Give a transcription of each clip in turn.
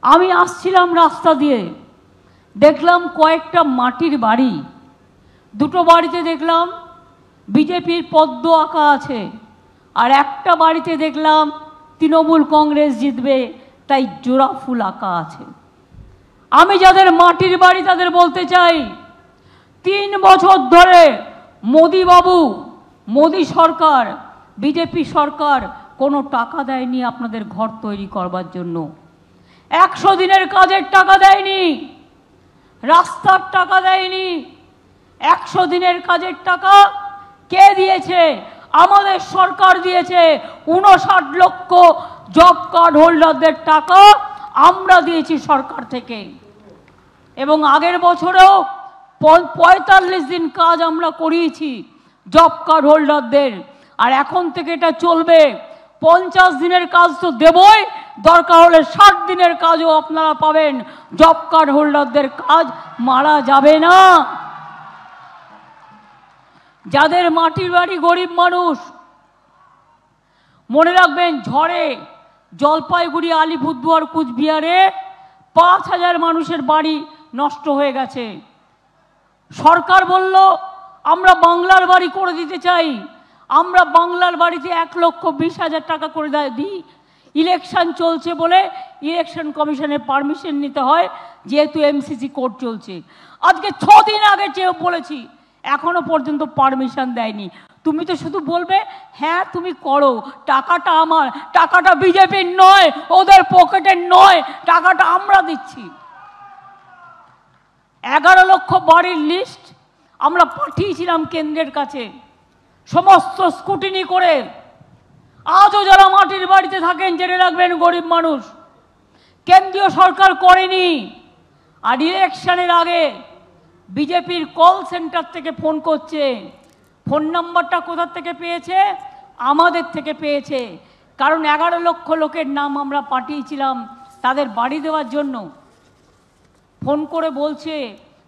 আমি আসছিলাম রাস্তা দিয়ে, দেখলাম কয়েকটা মাটির বাড়ি, দুটো বাড়িতে দেখলাম বিজেপির পদ্ম আঁকা আছে, আর একটা বাড়িতে দেখলাম তৃণমূল কংগ্রেস জিতবে তাই জোড়া ফুল আঁকা আছে। আমি যাদের মাটির বাড়ি তাদের বলতে চাই, 3 বছর ধরে মোদি বাবু, মোদি সরকার, বিজেপি সরকার কোনো টাকা দেয়নি আপনাদের ঘর তৈরি করবার জন্য। 100 দিনের কাজের টাকা দেয়নি, রাস্তার টাকা দেয়নি। 100 দিনের কাজের টাকা কে দিয়েছে? আমাদের সরকার দিয়েছে। 59 লক্ষ জব কার্ড হোল্ডারদের টাকা আমরা দিয়েছি সরকার থেকে। এবং আগের বছরেও 45 দিন কাজ আমরা করিয়েছি জব কার্ড হোল্ডারদের, আর এখন থেকে এটা চলবে। 50 দিনের কাজ তো দেবই, দরকার হলে 60 দিনের কাজও আপনারা পাবেন। জব কার্ড হোল্ডারদের কাজ মারা যাবে না। যাদের মাটির বাড়ি, গরিব মানুষ, মনে রাখবেন, ঝড়ে জলপাইগুড়ি, আলিপুরদুয়ার, কুচবিহারে 5000 মানুষের বাড়ি নষ্ট হয়ে গেছে। সরকার বলল আমরা বাংলার বাড়ি করে দিতে চাই। আমরা বাংলার বাড়িতে 1,20,000 টাকা করে দিই। ইলেকশন চলছে বলে ইলেকশন কমিশনের পারমিশন নিতে হয়, যেহেতু এমসিসি কোর্ট চলছে। আজকে 6 দিন আগে চেয়ে বলেছি, এখনো পর্যন্ত পারমিশন দেয়নি। তুমি তো শুধু বলবে হ্যাঁ তুমি করো, টাকাটা আমার, টাকাটা বিজেপির নয়, ওদের পকেটের নয়, টাকাটা আমরা দিচ্ছি। 11 লক্ষ বাড়ির লিস্ট আমরা পাঠিয়েছিলাম কেন্দ্রের কাছে, সমস্ত স্কুটিনি করে। আজও যারা মাটির বাড়িতে থাকেন জেনে রাখবেন, গরিব মানুষ, কেন্দ্রীয় সরকার করেনি। আর ইলেকশনের আগে বিজেপির কল সেন্টার থেকে ফোন করছে। ফোন নাম্বারটা কোথা থেকে পেয়েছে? আমাদের থেকে পেয়েছে। কারণ 11 লক্ষ লোকের নাম আমরা পাঠিয়েছিলাম তাদের বাড়ি দেওয়ার জন্য। ফোন করে বলছে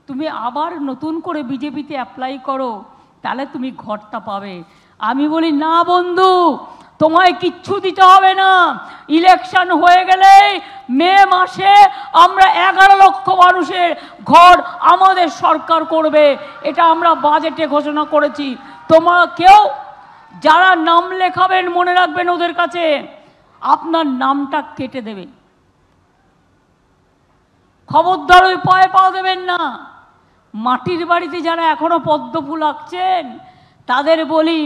তুমি আবার নতুন করে বিজেপিতে অ্যাপ্লাই করো, তাহলে তুমি ঘরটা পাবে। আমি বলি না বন্ধু, তোমায় কিচ্ছু দিতে হবে না। ইলেকশন হয়ে গেলে মে মাসে আমরা 11 লক্ষ মানুষের ঘর আমাদের সরকার করবে। এটা আমরা বাজেটে ঘোষণা করেছি। তোমরা কেউ যারা নাম লেখাবেন, মনে রাখবেন ওদের কাছে আপনার নামটা কেটে দেবে। খবরদার ওই পায়ে পা দেবেন না। মাটির বাড়িতে যারা এখনো পদ্ম ফুল আঁকছেন তাদের বলি,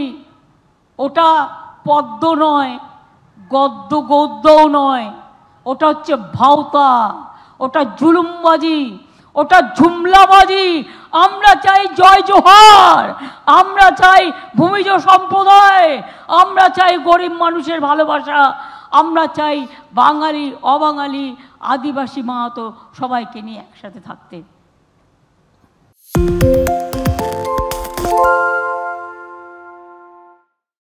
ওটা পদ্ম নয়, গদ্যও নয়, ওটা হচ্ছে ভাওতা, ওটা জুলুমবাজি, ওটা ঝুমলাবাজি। আমরা চাই জয় জোহার, আমরা চাই ভূমিজ সম্প্রদায়, আমরা চাই গরিব মানুষের ভালোবাসা, আমরা চাই বাঙালি, অবাঙালি, আদিবাসী, মাহাতো সবাইকে নিয়ে একসাথে থাকতে।